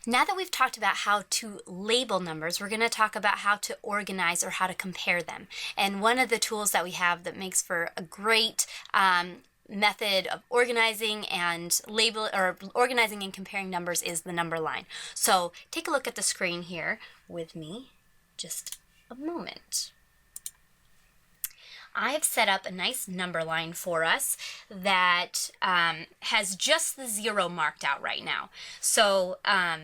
Now that we've talked about how to label numbers, we're going to talk about how to organize or how to compare them. And one of the tools that we have that makes for a great method of organizing and organizing and comparing numbers is the number line. So take a look at the screen here with me, just a moment. I have set up a nice number line for us that has just the 0 marked out right now. So I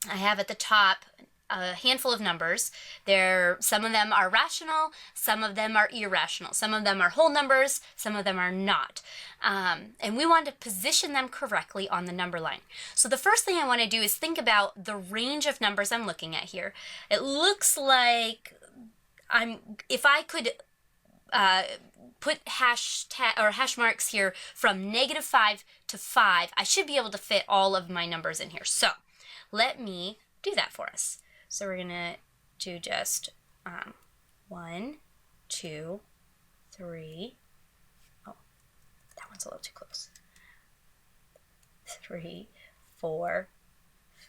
have at the top a handful of numbers. Some of them are rational, some of them are irrational, some of them are whole numbers, some of them are not. And we want to position them correctly on the number line. So the first thing I want to do is think about the range of numbers I'm looking at here. It looks like if I could put hash marks here from -5 to 5, I should be able to fit all of my numbers in here. So let me do that for us. So we're gonna do just 1, 2, 3. Oh, that one's a little too close. 3, 4,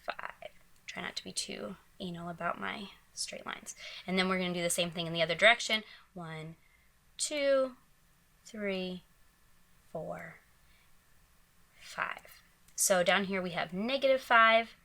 5. Try not to be too anal about my straight lines. And then we're gonna do the same thing in the other direction. 1, 2, 3, 4, 5. So down here we have -5,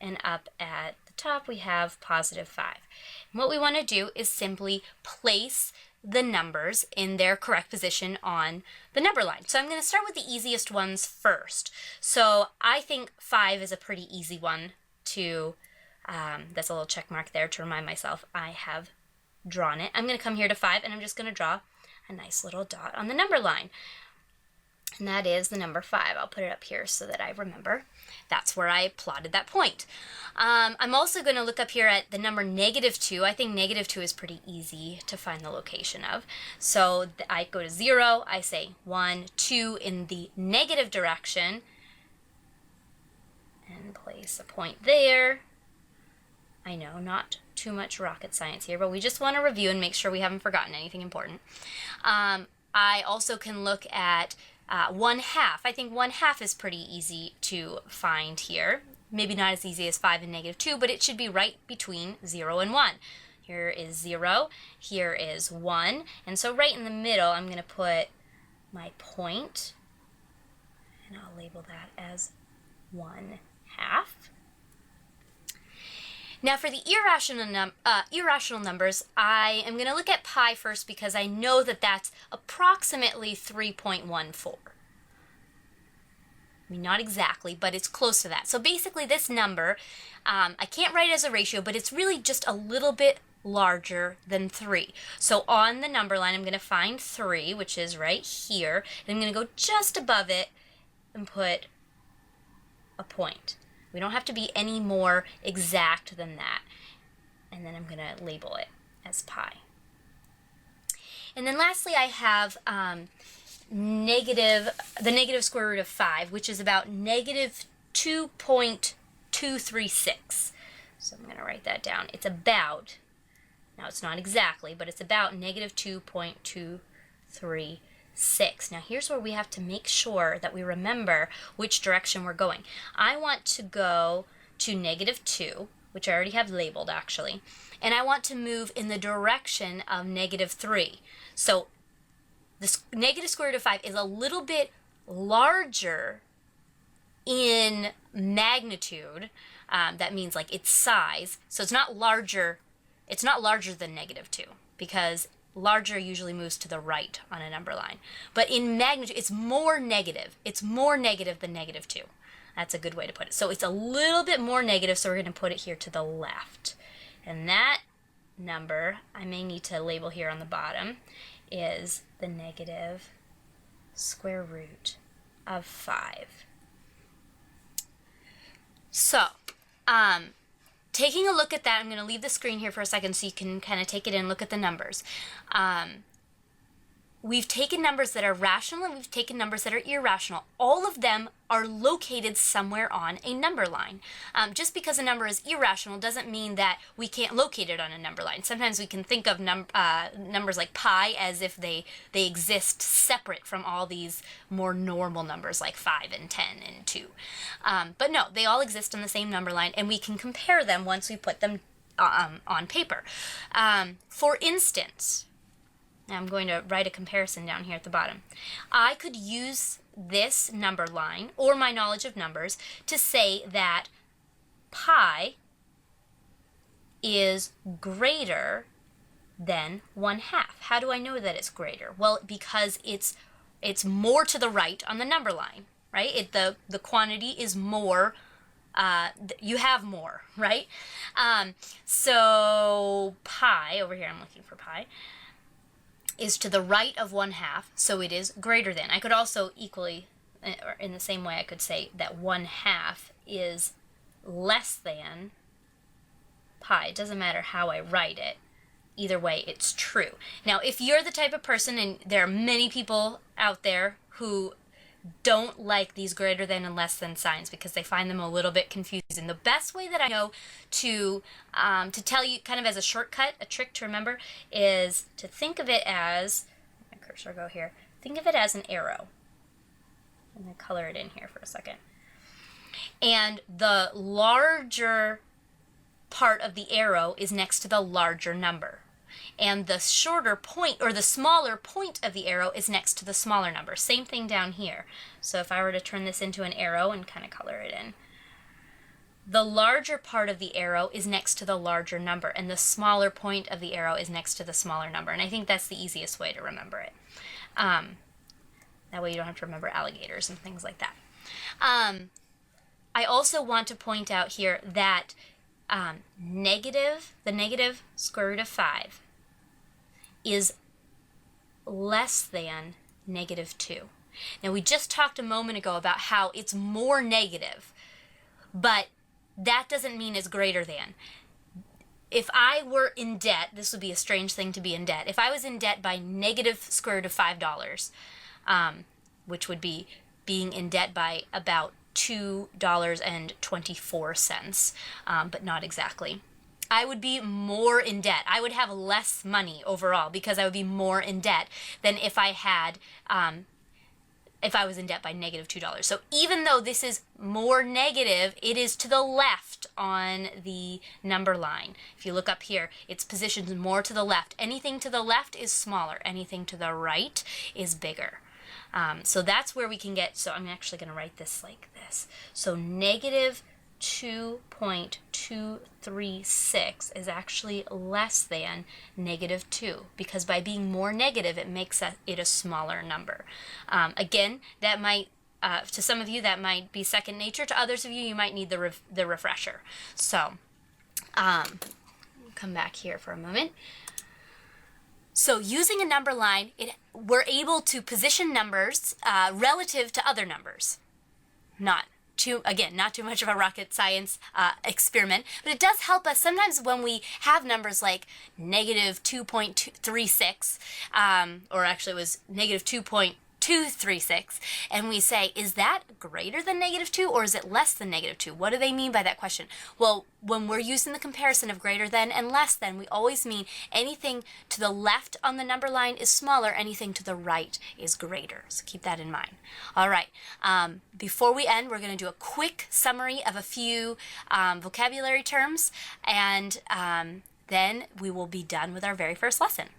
and up at the top we have +5. And what we want to do is simply place the numbers in their correct position on the number line. So I'm going to start with the easiest ones first. So I think 5 is a pretty easy one to, that's a little check mark there to remind myself I have drawn it. I'm going to come here to 5 and I'm just going to draw a nice little dot on the number line. And that is the number 5. I'll put it up here so that I remember. That's where I plotted that point. I'm also going to look up here at the number -2. I think -2 is pretty easy to find the location of. So I go to 0, I say 1, 2 in the negative direction, and place a point there. I know, not too much rocket science here, but we just want to review and make sure we haven't forgotten anything important. I also can look at 1/2. I think 1/2 is pretty easy to find here. Maybe not as easy as 5 and -2, but it should be right between 0 and 1. Here is 0, here is 1, and so right in the middle I'm going to put my point, and I'll label that as 1/2. Now for the irrational numbers, I am going to look at pi first because I know that that's approximately 3.14. I mean, not exactly, but it's close to that. So basically this number, I can't write it as a ratio, but it's really just a little bit larger than 3. So on the number line, I'm going to find 3, which is right here, and I'm going to go just above it and put a point. We don't have to be any more exact than that. And then I'm going to label it as pi. And then lastly, I have the negative square root of 5, which is about -2.236. So I'm going to write that down. It's about, now it's not exactly, but it's about -2.236. Now here's where we have to make sure that we remember which direction we're going. I want to go to -2, which I already have labeled actually, and I want to move in the direction of -3. So this negative square root of 5 is a little bit larger in magnitude. That means like its size. So it's not larger than -2 because larger usually moves to the right on a number line. But in magnitude, it's more negative. It's more negative than -2. That's a good way to put it. So it's a little bit more negative, so we're going to put it here to the left. And that number, I may need to label here on the bottom, is the negative square root of 5. So, taking a look at that, I'm going to leave the screen here for a second so you can kind of take it in, look at the numbers. we've taken numbers that are rational and we've taken numbers that are irrational. All of them are located somewhere on a number line. Just because a number is irrational doesn't mean that we can't locate it on a number line. Sometimes we can think of numbers like pi as if they exist separate from all these more normal numbers like 5 and 10 and 2. But no, they all exist on the same number line, and we can compare them once we put them on paper. For instance, I'm going to write a comparison down here at the bottom. I could use this number line, or my knowledge of numbers, to say that pi is greater than 1/2. How do I know that it's greater? Well, because it's more to the right on the number line, right? The quantity is more, you have more, right? So pi, over here I'm looking for pi, is to the right of 1/2, so it is greater than. I could also equally, or in the same way, I could say that 1/2 is less than pi. It doesn't matter how I write it. Either way, it's true. Now, if you're the type of person, and there are many people out there who don't like these greater than and less than signs because they find them a little bit confusing. The best way that I know to tell you kind of as a shortcut, a trick to remember, is to think of it as, my cursor go here, think of it as an arrow. I'm going to color it in here for a second. And the larger part of the arrow is next to the larger number. And the shorter point, or the smaller point of the arrow, is next to the smaller number. Same thing down here. So if I were to turn this into an arrow and kind of color it in, the larger part of the arrow is next to the larger number, and the smaller point of the arrow is next to the smaller number. And I think that's the easiest way to remember it. That way you don't have to remember alligators and things like that. I also want to point out here that the negative square root of 5 is less than -2. Now, we just talked a moment ago about how it's more negative, but that doesn't mean it's greater than. If I were in debt, this would be a strange thing to be in debt. If I was in debt by negative square root of $5, which would be being in debt by about $2.24, but not exactly, I would be more in debt. I would have less money overall because I would be more in debt than if I had, if I was in debt by -$2. So even though this is more negative, it is to the left on the number line. If you look up here, it's positioned more to the left. Anything to the left is smaller. Anything to the right is bigger. So that's where we can get, so I'm actually going to write this like this. So -2.236 is actually less than -2, because by being more negative, it makes it a smaller number. Again, that might, to some of you, that might be second nature. To others of you, you might need the refresher. So, come back here for a moment. So using a number line, we're able to position numbers relative to other numbers. Not too much of a rocket science experiment, but it does help us sometimes when we have numbers like -2.36, or actually it was -2.236, and we say, is that greater than -2 or is it less than -2? What do they mean by that question? Well, when we're using the comparison of greater than and less than, we always mean anything to the left on the number line is smaller, anything to the right is greater. So keep that in mind. All right, before we end, we're going to do a quick summary of a few vocabulary terms, and then we will be done with our very first lesson.